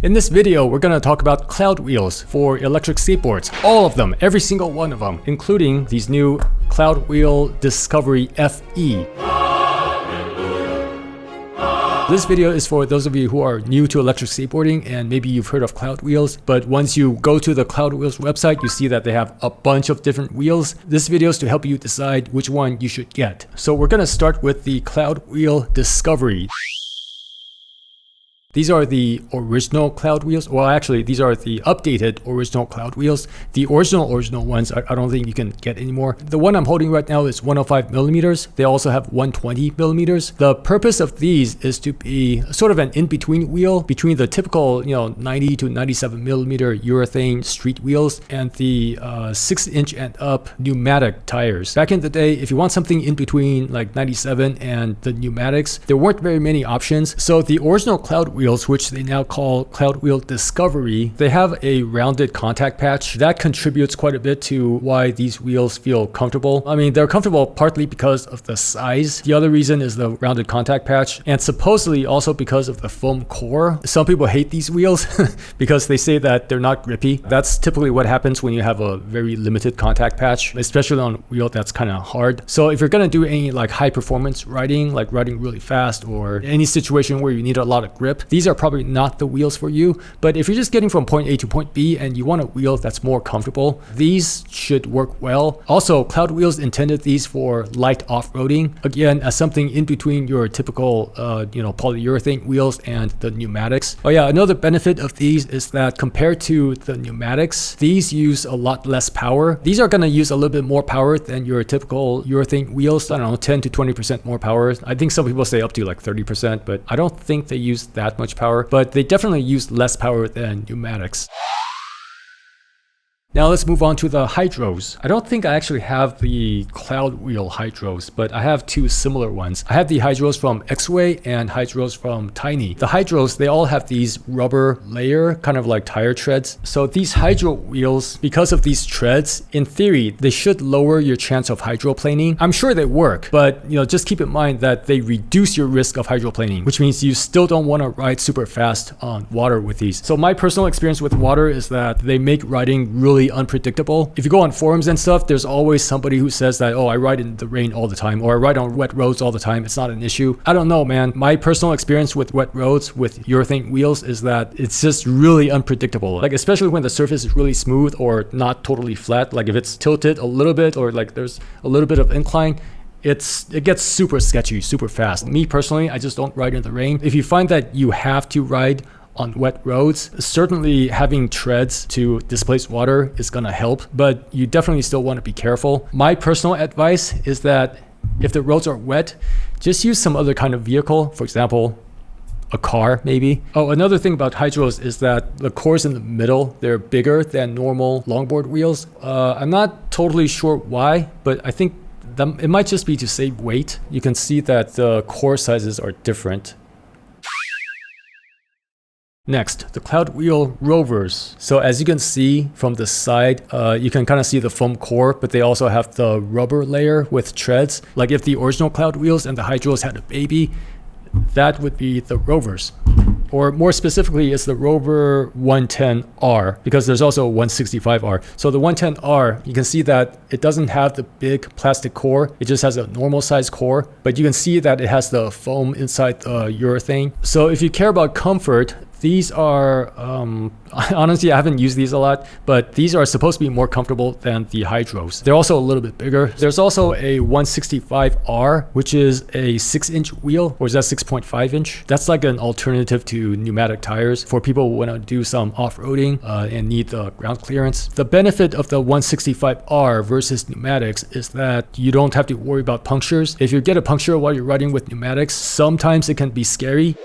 In this video, we're going to talk about Cloudwheels for electric skateboards. All of them, every single one of them, including these new Cloudwheel Discover FE. This video is for those of you who are new to electric skateboarding and maybe you've heard of Cloudwheels, but once you go to the Cloudwheels website, you see that they have a bunch of different wheels. This video is to help you decide which one you should get. So we're going to start with the Cloudwheel Discover. These are the original Cloudwheels. Well, actually, these are the updated original Cloudwheels. The original ones, I don't think you can get anymore. The one I'm holding right now is 105 millimeters. They also have 120 millimeters. The purpose of these is to be sort of an in-between wheel between the typical, 90 to 97 millimeter urethane street wheels and the 6-inch and up pneumatic tires. Back in the day, if you want something in between like 97 and the pneumatics, there weren't very many options. So the original Cloudwheels, which they now call Cloudwheel Discover, they have a rounded contact patch. That contributes quite a bit to why these wheels feel comfortable. I mean, they're comfortable partly because of the size. The other reason is the rounded contact patch, and supposedly also because of the foam core. Some people hate these wheels because they say that they're not grippy. That's typically what happens when you have a very limited contact patch, especially on a wheel that's kind of hard. So if you're gonna do any like high performance riding, like riding really fast or any situation where you need a lot of grip, these are probably not the wheels for you. But if you're just getting from point A to point B and you want a wheel that's more comfortable, these should work well. Also, Cloudwheels intended these for light off-roading, again, as something in between your typical polyurethane wheels and the pneumatics. Oh yeah, another benefit of these is that compared to the pneumatics, these use a lot less power. These are going to use a little bit more power than your typical urethane wheels. I don't know, 10 to 20% more power. I think some people say up to like 30%, but I don't think they use that much power, but they definitely use less power than pneumatics. Now let's move on to the hydros. I don't think I actually have the Cloudwheel hydros, but I have two similar ones. I have the hydros from X-Way and hydros from Tiny. The hydros, they all have these rubber layer, kind of like tire treads. So these hydro wheels, because of these treads, in theory, they should lower your chance of hydroplaning. I'm sure they work, but just keep in mind that they reduce your risk of hydroplaning, which means you still don't want to ride super fast on water with these. So my personal experience with water is that they make riding really unpredictable. If you go on forums and stuff, there's always somebody who says that, oh, I ride in the rain all the time, or I ride on wet roads all the time. It's not an issue. I don't know, man. My personal experience with wet roads with urethane wheels is that it's just really unpredictable. Like, especially when the surface is really smooth or not totally flat. Like if it's tilted a little bit or like there's a little bit of incline, it gets super sketchy, super fast. Me personally, I just don't ride in the rain. If you find that you have to ride on wet roads, certainly having treads to displace water is gonna help, but you definitely still want to be careful. My personal advice is that if the roads are wet, just use some other kind of vehicle, for example, a car maybe. Oh, another thing about hydros is that the cores in the middle, they're bigger than normal longboard wheels. I'm not totally sure why, but I think it might just be to save weight. You can see that the core sizes are different. Next, the Cloudwheel Rovers. So as you can see from the side, you can kind of see the foam core, but they also have the rubber layer with treads. Like if the original Cloudwheels and the hydros had a baby, that would be the Rovers. Or more specifically, it's the Rover 110R, because there's also a 165R. So the 110R, you can see that it doesn't have the big plastic core. It just has a normal size core, but you can see that it has the foam inside the urethane. So if you care about comfort, these are, honestly, I haven't used these a lot, but these are supposed to be more comfortable than the hydros. They're also a little bit bigger. There's also a 165R, which is a 6-inch wheel, or is that 6.5 inch? That's like an alternative to pneumatic tires for people who want to do some off-roading and need the ground clearance. The benefit of the 165R versus pneumatics is that you don't have to worry about punctures. If you get a puncture while you're riding with pneumatics, sometimes it can be scary.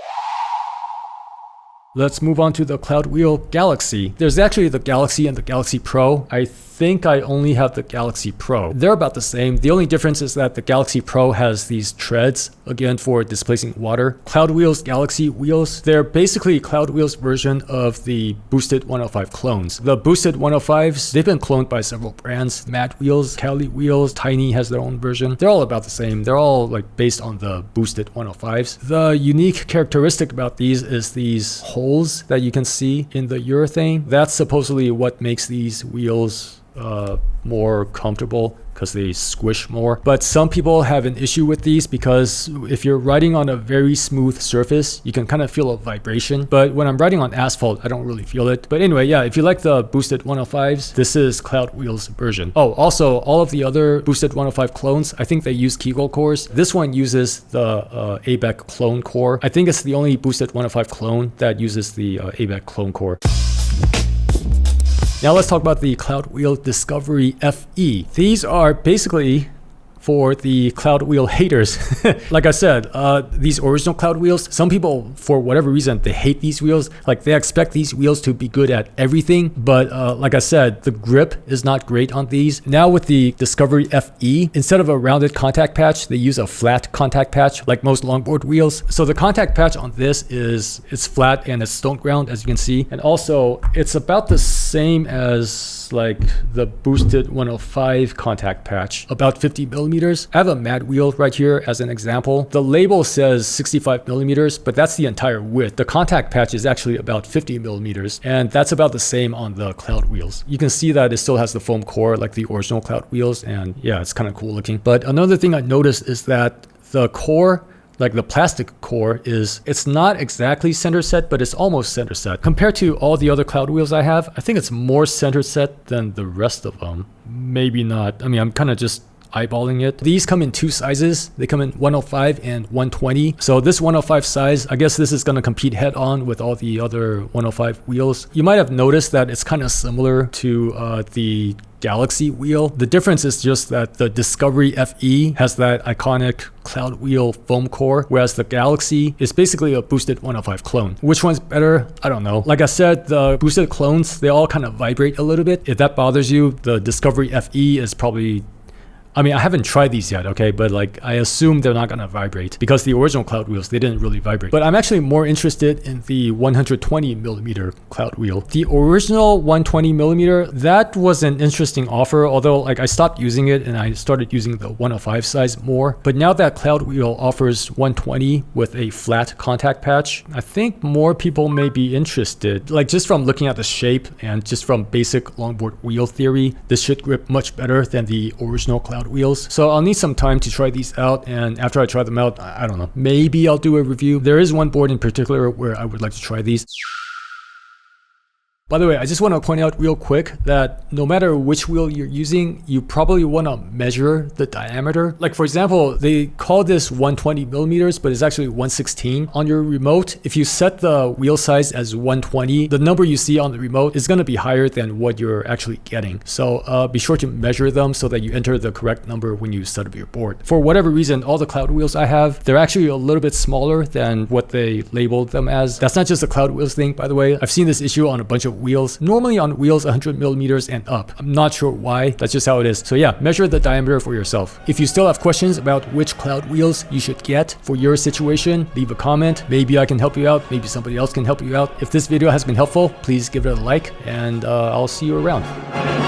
Let's move on to the Cloudwheel Galaxy. There's actually the Galaxy and the Galaxy Pro. I think I only have the Galaxy Pro. They're about the same. The only difference is that the Galaxy Pro has these treads, again, for displacing water. Cloudwheel's Galaxy wheels, they're basically Cloudwheel's version of the Boosted 105 clones. The Boosted 105s, they've been cloned by several brands. Mad Wheels, Cali Wheels, Tiny has their own version. They're all about the same. They're all like based on the Boosted 105s. The unique characteristic about these is these holes that you can see in the urethane. That's supposedly what makes these wheels more comfortable, because they squish more. But some people have an issue with these because if you're riding on a very smooth surface, you can kind of feel a vibration. But when I'm riding on asphalt, I don't really feel it. But anyway, yeah, if you like the boosted 105s, this is Cloudwheel's version. Oh, also, all of the other boosted 105 clones, I think they use Kegel cores. This one uses the ABEC clone core. I think it's the only boosted 105 clone that uses the ABEC clone core. Now let's talk about the Cloudwheel Discover FE. These are basically for the Cloudwheel haters. Like I said, these original Cloudwheels, some people, for whatever reason, they hate these wheels. Like they expect these wheels to be good at everything. But like I said, the grip is not great on these. Now with the Discover FE, instead of a rounded contact patch, they use a flat contact patch like most longboard wheels. So the contact patch on this it's flat and it's stone ground, as you can see. And also it's about the same as like the boosted 105 contact patch, about 50 millimeters. I have a mad wheel right here as an example. The label says 65 millimeters, but that's the entire width. The contact patch is actually about 50 millimeters, and that's about the same on the Cloudwheels. You can see that it still has the foam core like the original Cloudwheels, and yeah, it's kind of cool looking. But another thing I noticed is that the core, like the plastic core, it's not exactly center set, but it's almost center set. Compared to all the other Cloudwheels I have, I think it's more center set than the rest of them. Maybe not. I mean, I'm kind of just eyeballing it. These come in two sizes. They come in 105 and 120. So this 105 size, I guess this is going to compete head on with all the other 105 wheels. You might have noticed that it's kind of similar to the Galaxy wheel. The difference is just that the Discover FE has that iconic Cloudwheel foam core, whereas the Galaxy is basically a boosted 105 clone. Which one's better? I don't know. Like I said, the boosted clones, they all kind of vibrate a little bit. If that bothers you, the Discover FE is probably, I mean, I haven't tried these yet, okay? But like, I assume they're not gonna vibrate because the original Cloudwheels, they didn't really vibrate. But I'm actually more interested in the 120 millimeter Cloudwheel. The original 120 millimeter, that was an interesting offer, although like I stopped using it and I started using the 105 size more. But now that Cloudwheel offers 120 with a flat contact patch, I think more people may be interested. Like just from looking at the shape and just from basic longboard wheel theory, this should grip much better than the original Cloudwheel wheels. So I'll need some time to try these out, and after I try them out, I don't know, maybe I'll do a review. There is one board in particular where I would like to try these. By the way, I just want to point out real quick that no matter which wheel you're using, you probably want to measure the diameter. Like for example, they call this 120 millimeters, but it's actually 116 on your remote. If you set the wheel size as 120, the number you see on the remote is going to be higher than what you're actually getting. So be sure to measure them so that you enter the correct number when you set up your board. For whatever reason, all the Cloudwheels I have, they're actually a little bit smaller than what they labeled them as. That's not just a Cloudwheels thing, by the way. I've seen this issue on a bunch of wheels, normally on wheels 100 millimeters and up. I'm not sure why, that's just how it is. So yeah, measure the diameter for yourself. If you still have questions about which Cloudwheels you should get for your situation, leave a comment. Maybe I can help you out, maybe somebody else can help you out. If this video has been helpful, please give it a like, and I'll see you around.